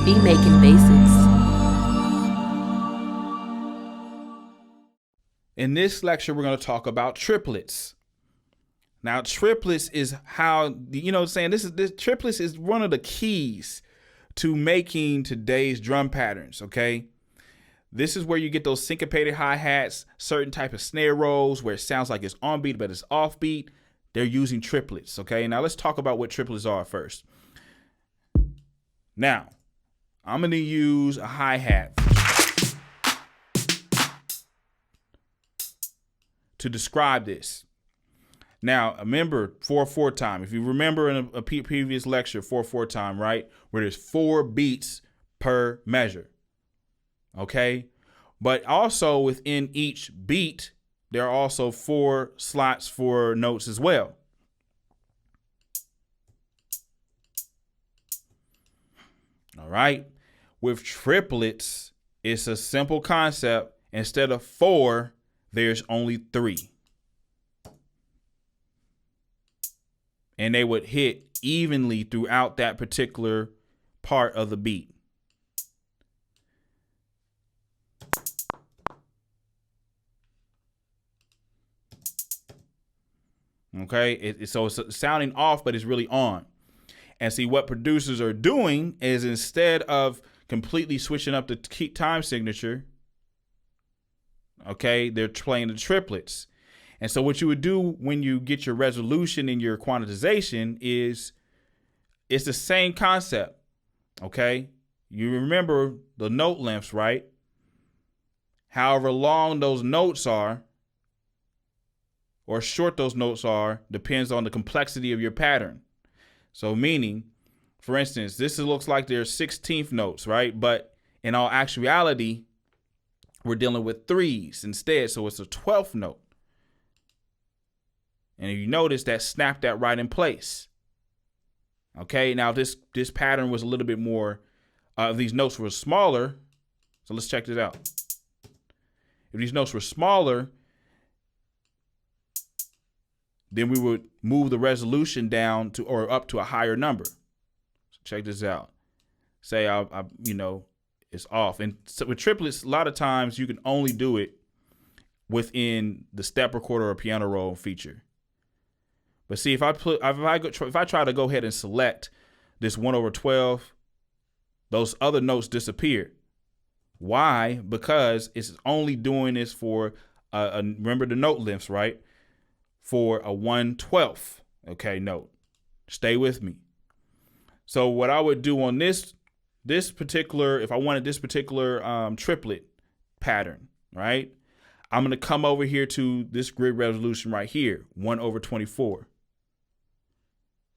Beat Making Basics. In this lecture, we're going to talk about triplets. Now, triplets is how, this triplets is one of the keys to making today's drum patterns, okay? This is where you get those syncopated hi-hats, certain type of snare rolls where it sounds like it's on beat, but it's off beat. They're using triplets, okay? Now, let's talk about what triplets are first. Now, I'm going to use a hi-hat to describe this. Now, remember 4/4 time. If you remember in a previous lecture, 4/4 time, right? Where there's 4 beats per measure. Okay? But also within each beat, there are also 4 slots for notes as well. All right? With triplets, it's a simple concept. Instead of 4, there's only 3. And they would hit evenly throughout that particular part of the beat. Okay, so it's sounding off, but it's really on. And see, what producers are doing is instead of completely switching up the time signature, okay, they're playing the triplets. And so what you would do when you get your resolution and your quantization is it's the same concept, okay? You remember the note lengths, right? However long those notes are or short those notes are depends on the complexity of your pattern. So meaning, for instance, looks like they're 16th notes, right? But in all actuality, we're dealing with 3s instead, so it's a 12th note. And if you notice, that snapped that right in place. Okay, now this pattern was a little bit more, these notes were smaller. So let's check this out. If these notes were smaller, then we would move the resolution down to or up to a higher number. So check this out. Say it's off. And so with triplets, a lot of times you can only do it within the step recorder or piano roll feature. But see, if I try to go ahead and select this 1/12, those other notes disappear. Why? Because it's only doing this for remember the note lengths, right? For a 1/12, okay, note. Stay with me. So what I would do on this particular, if I wanted this particular triplet pattern, right? I'm going to come over here to this grid resolution right here, 1/24.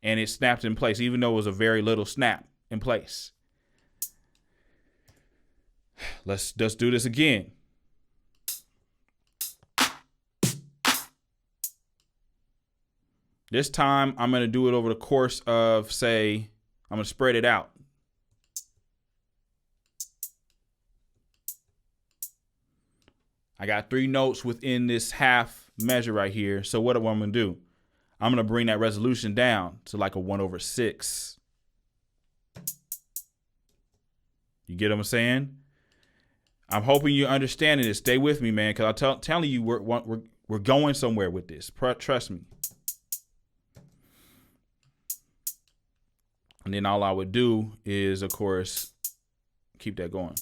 And it snapped in place, even though it was a very little snap in place. Let's do this again. This time, I'm going to do it over the course of, say, I'm going to spread it out. I got 3 notes within this half measure right here. So what am I going to do? I'm going to bring that resolution down to like a 1/6. You get what I'm saying? I'm hoping you're understanding this. Stay with me, man, because I'm telling you we're going somewhere with this. Trust me. And then all I would do is, of course, keep that going.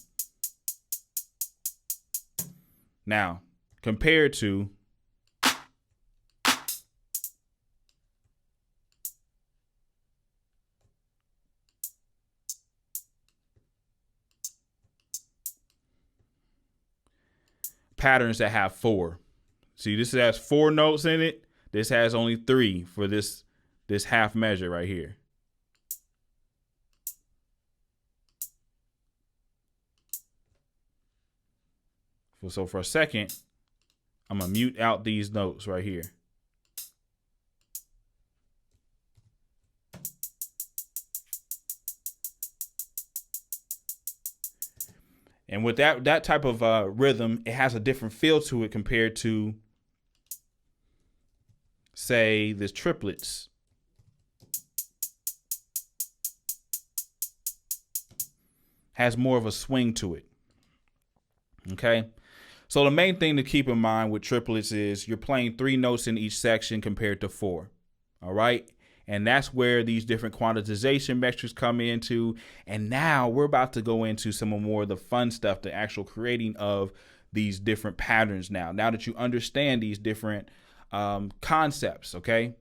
Now, compared to patterns that have 4. See, this has 4 notes in it. This has only 3 for this half measure right here. So for a second, I'm going to mute out these notes right here. And with that type of rhythm, it has a different feel to it compared to, say, this triplets. has more of a swing to it. Okay. So the main thing to keep in mind with triplets is you're playing 3 notes in each section compared to 4. All right. And that's where these different quantization metrics come into. And now we're about to go into some more of the fun stuff, the actual creating of these different patterns now that you understand these different concepts. Okay.